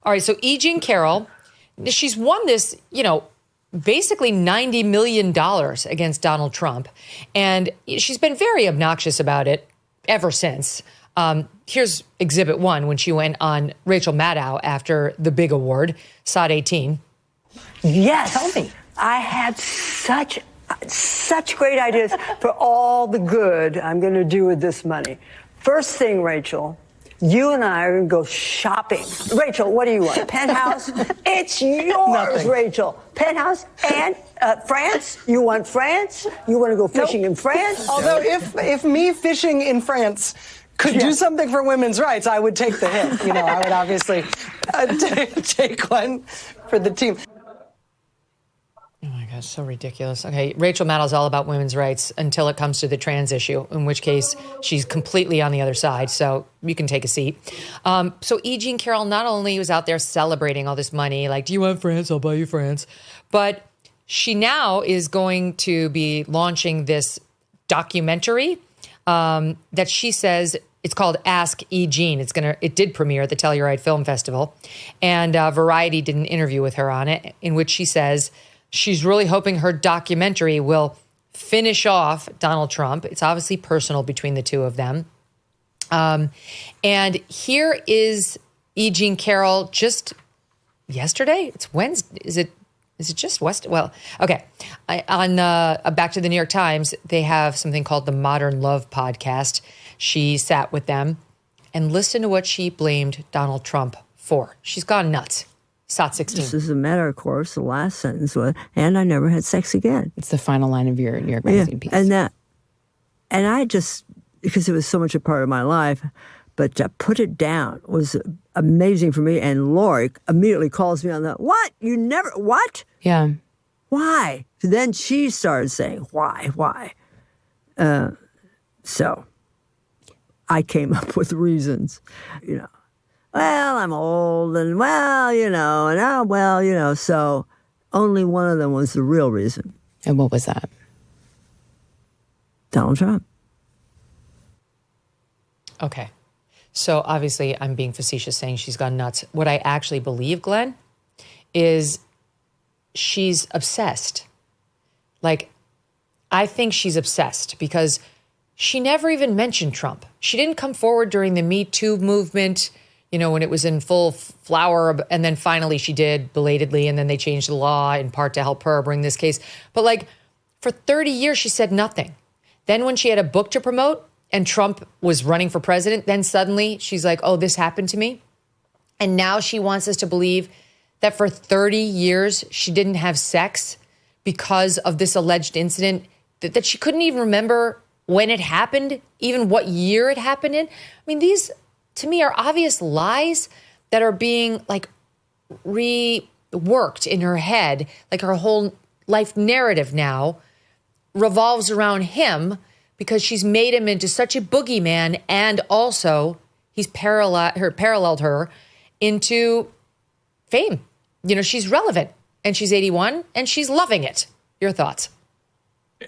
All right, so E. Jean Carroll, she's won this, basically $90 million against Donald Trump. And she's been very obnoxious about it ever since. Here's Exhibit 1 when she went on Rachel Maddow after the big award, SOD 18. Yes. Tell me. I had such great ideas for all the good I'm going to do with this money. First thing, Rachel, you and I are going to go shopping. Rachel, what do you want? Penthouse? It's yours, Nothing. Rachel. Penthouse and France? You want France? You want to go fishing in France? Although if me fishing in France could do something for women's rights, I would take the hit. I would obviously take one for the team. Oh my gosh, so ridiculous. Okay, Rachel Maddow's all about women's rights until it comes to the trans issue, in which case she's completely on the other side, so you can take a seat. So E. Jean Carroll not only was out there celebrating all this money, like, do you want France? I'll buy you France. But she now is going to be launching this documentary that she says it's called Ask E. Jean. It did premiere at the Telluride Film Festival, and Variety did an interview with her on it, in which she says she's really hoping her documentary will finish off Donald Trump. It's obviously personal between the two of them. And here is E. Jean Carroll just yesterday. It's Wednesday. Is it just West? Well, okay. On back to the New York Times, they have something called the Modern Love podcast. She sat with them and listened to what she blamed Donald Trump for. She's gone nuts. SOT 16. This is a matter of course. The last sentence was, and I never had sex again. It's the final line of your New York Magazine piece. And I just, because it was so much a part of my life, but to put it down was amazing for me. And Lori immediately calls me on that. What? You never, what? Yeah. Why? So then she started saying, why? So I came up with reasons, Well, I'm old and so only one of them was the real reason. And what was that? Donald Trump. Okay. So obviously I'm being facetious saying she's gone nuts. What I actually believe, Glenn, is she's obsessed. Like, I think she's obsessed because she never even mentioned Trump. She didn't come forward during the Me Too movement, when it was in full flower, and then finally she did belatedly, and then they changed the law in part to help her bring this case. But for 30 years, she said nothing. Then when she had a book to promote and Trump was running for president, then suddenly she's like, oh, this happened to me. And now she wants us to believe that for 30 years, she didn't have sex because of this alleged incident, that she couldn't even remember when it happened, even what year it happened in. I mean, these, to me, are obvious lies that are being reworked in her head. Like her whole life narrative now revolves around him because she's made him into such a boogeyman, and also he's paralleled her into fame. She's relevant, and she's 81, and she's loving it. Your thoughts?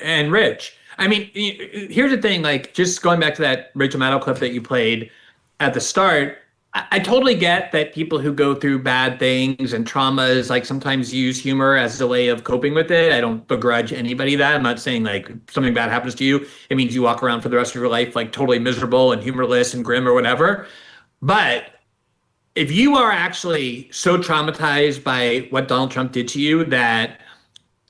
And Rich, I mean, here's the thing, just going back to that Rachel Maddow clip that you played at the start, I totally get that people who go through bad things and traumas, sometimes use humor as a way of coping with it. I don't begrudge anybody that. I'm not saying something bad happens to you, it means you walk around for the rest of your life totally miserable and humorless and grim or whatever. But if you are actually so traumatized by what Donald Trump did to you that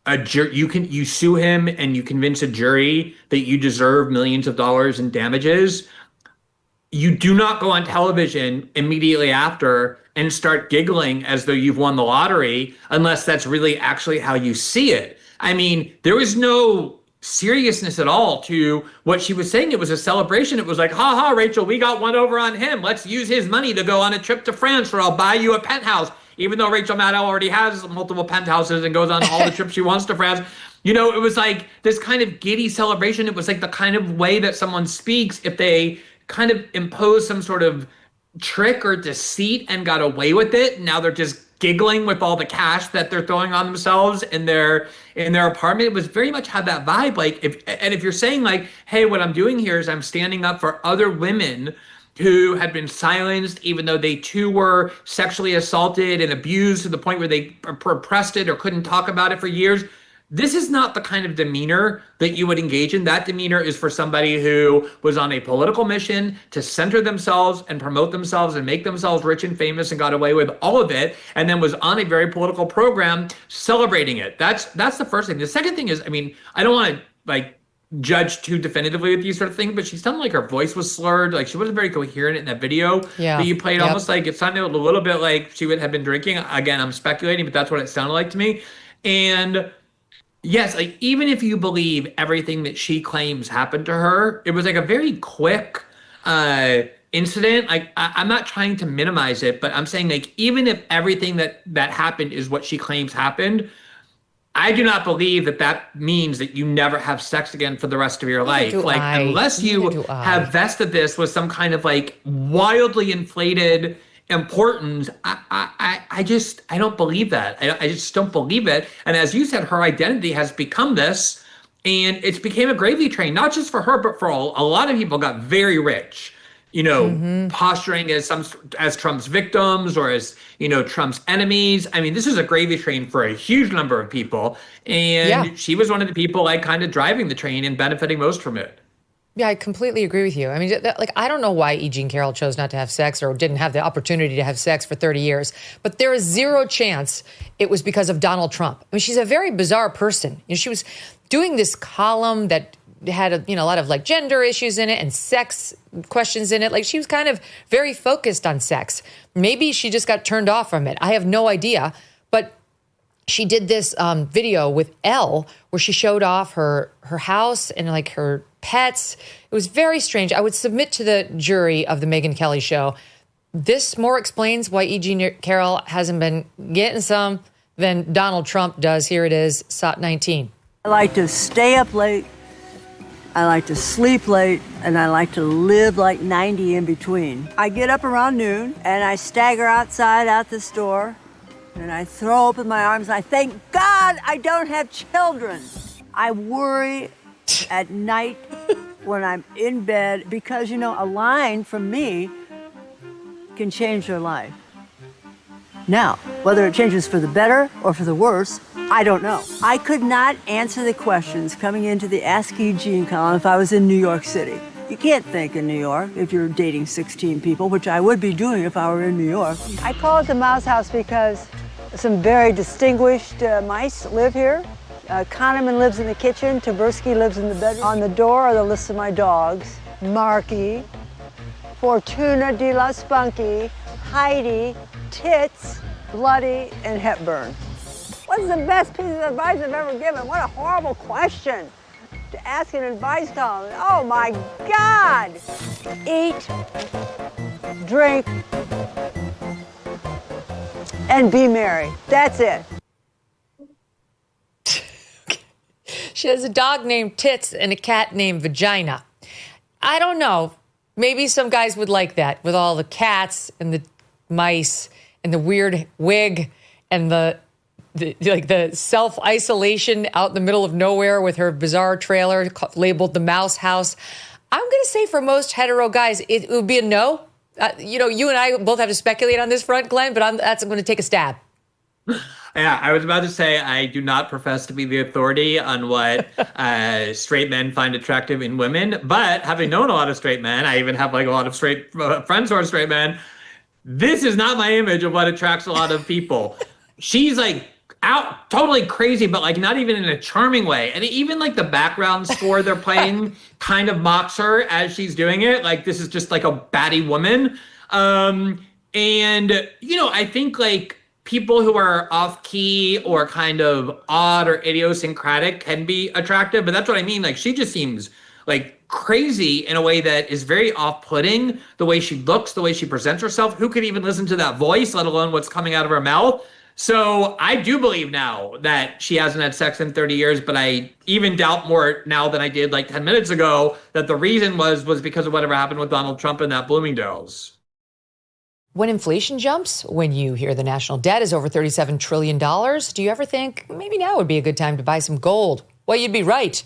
you sue him and you convince a jury that you deserve millions of dollars in damages, you do not go on television immediately after and start giggling as though you've won the lottery, unless that's really actually how you see it. I mean, there was no seriousness at all to what she was saying. It was a celebration. It was like, ha ha, Rachel, we got one over on him. Let's use his money to go on a trip to France, or I'll buy you a penthouse. Even though Rachel Maddow already has multiple penthouses and goes on all the trips she wants to France. It was this kind of giddy celebration. It was the kind of way that someone speaks if they kind of impose some sort of trick or deceit and got away with it. And now they're just giggling with all the cash that they're throwing on themselves in their apartment. It was very much had that vibe. If you're saying hey, what I'm doing here is I'm standing up for other women who had been silenced, even though they too were sexually assaulted and abused to the point where they repressed it or couldn't talk about it for years. This is not the kind of demeanor that you would engage in. That demeanor is for somebody who was on a political mission to center themselves and promote themselves and make themselves rich and famous and got away with all of it, and then was on a very political program celebrating it. That's the first thing. The second thing is, I mean, I don't want to judge too definitively with these sort of things, but she sounded like her voice was slurred. Like she wasn't very coherent in that video that you played. Almost like it sounded a little bit like she would have been drinking. Again, I'm speculating, but that's what it sounded like to me. And yes, like even if you believe everything that she claims happened to her, it was like a very quick incident. Like I'm not trying to minimize it, but I'm saying like even if everything that happened is what she claims happened, I do not believe that means that you never have sex again for the rest of your life. Unless you have vested this with some kind of like wildly inflated importance, I don't believe that. I just don't believe it. And as you said, her identity has become this, and it's became a gravy train, not just for her, but for a lot of people got very rich, posturing as Trump's victims or as, Trump's enemies. I mean, this is a gravy train for a huge number of people. And she was one of the people kind of driving the train and benefiting most from it. Yeah, I completely agree with you. I mean, I don't know why E. Jean Carroll chose not to have sex or didn't have the opportunity to have sex for 30 years, but there is zero chance it was because of Donald Trump. I mean, she's a very bizarre person. She was doing this column that had a lot of gender issues in it and sex questions in it. Like she was kind of very focused on sex. Maybe she just got turned off from it. I have no idea, but she did this video with Elle where she showed off her house and her pets. It was very strange. I would submit to the jury of the Megyn Kelly Show. This more explains why E. Jean Carroll hasn't been getting some than Donald Trump does. Here it is, SOT 19. I like to stay up late. I like to sleep late, and I like to live like 90 in between. I get up around noon, and I stagger outside out this door, and I throw open my arms, and I thank God I don't have children. I worry at night when I'm in bed because, a line from me can change your life. Now, whether it changes for the better or for the worse, I don't know. I could not answer the questions coming into the Ask E. Jean column if I was in New York City. You can't think in New York if you're dating 16 people, which I would be doing if I were in New York. I call it the Mouse House because some very distinguished mice live here. Kahneman lives in the kitchen. Tversky lives in the bedroom. On the door are the lists of my dogs. Marky, Fortuna de la Spunky, Heidi, Tits, Bloody, and Hepburn. What's the best piece of advice I've ever given? What a horrible question to ask an advice column. Oh my God! Eat, drink, and be merry. That's it. She has a dog named Tits and a cat named Vagina. I don't know. Maybe some guys would like that with all the cats and the mice and the weird wig and the self-isolation out in the middle of nowhere with her bizarre trailer labeled the Mouse House. I'm going to say for most hetero guys, it would be a no. You and I both have to speculate on this front, Glenn, but I'm going to take a stab. Yeah, I was about to say I do not profess to be the authority on what straight men find attractive in women, but having known a lot of straight men, I even have a lot of straight friends who are straight men. This is not my image of what attracts a lot of people. She's out totally crazy, but not even in a charming way. And even the background score they're playing kind of mocks her as she's doing it. This is just a batty woman. And, I think people who are off key or kind of odd or idiosyncratic can be attractive, but that's what I mean. She just seems crazy in a way that is very off-putting, the way she looks, the way she presents herself. Who could even listen to that voice, let alone what's coming out of her mouth? So I do believe now that she hasn't had sex in 30 years, but I even doubt more now than I did 10 minutes ago that the reason was because of whatever happened with Donald Trump and that Bloomingdale's. When inflation jumps, when you hear the national debt is over $37 trillion, do you ever think maybe now would be a good time to buy some gold? Well, you'd be right.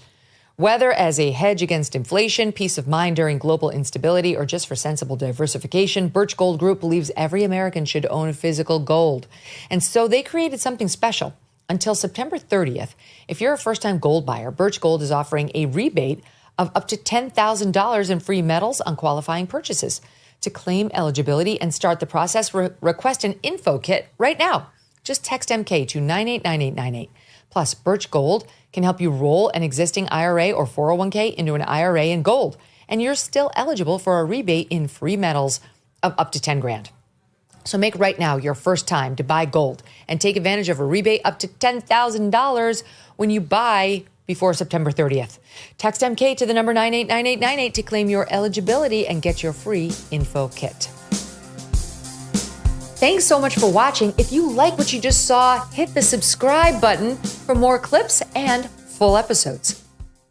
Whether as a hedge against inflation, peace of mind during global instability, or just for sensible diversification, Birch Gold Group believes every American should own physical gold. And so they created something special. Until September 30th, if you're a first-time gold buyer, Birch Gold is offering a rebate of up to $10,000 in free metals on qualifying purchases. To claim eligibility and start the process, request an info kit right now. Just text MK to 989898. Plus, Birch Gold can help you roll an existing IRA or 401k into an IRA in gold, and you're still eligible for a rebate in free metals of up to 10 grand. So make right now your first time to buy gold and take advantage of a rebate up to $10,000 when you buy before September 30th. Text MK to the number 989898 to claim your eligibility and get your free info kit. Thanks so much for watching. If you like what you just saw, hit the subscribe button for more clips and full episodes.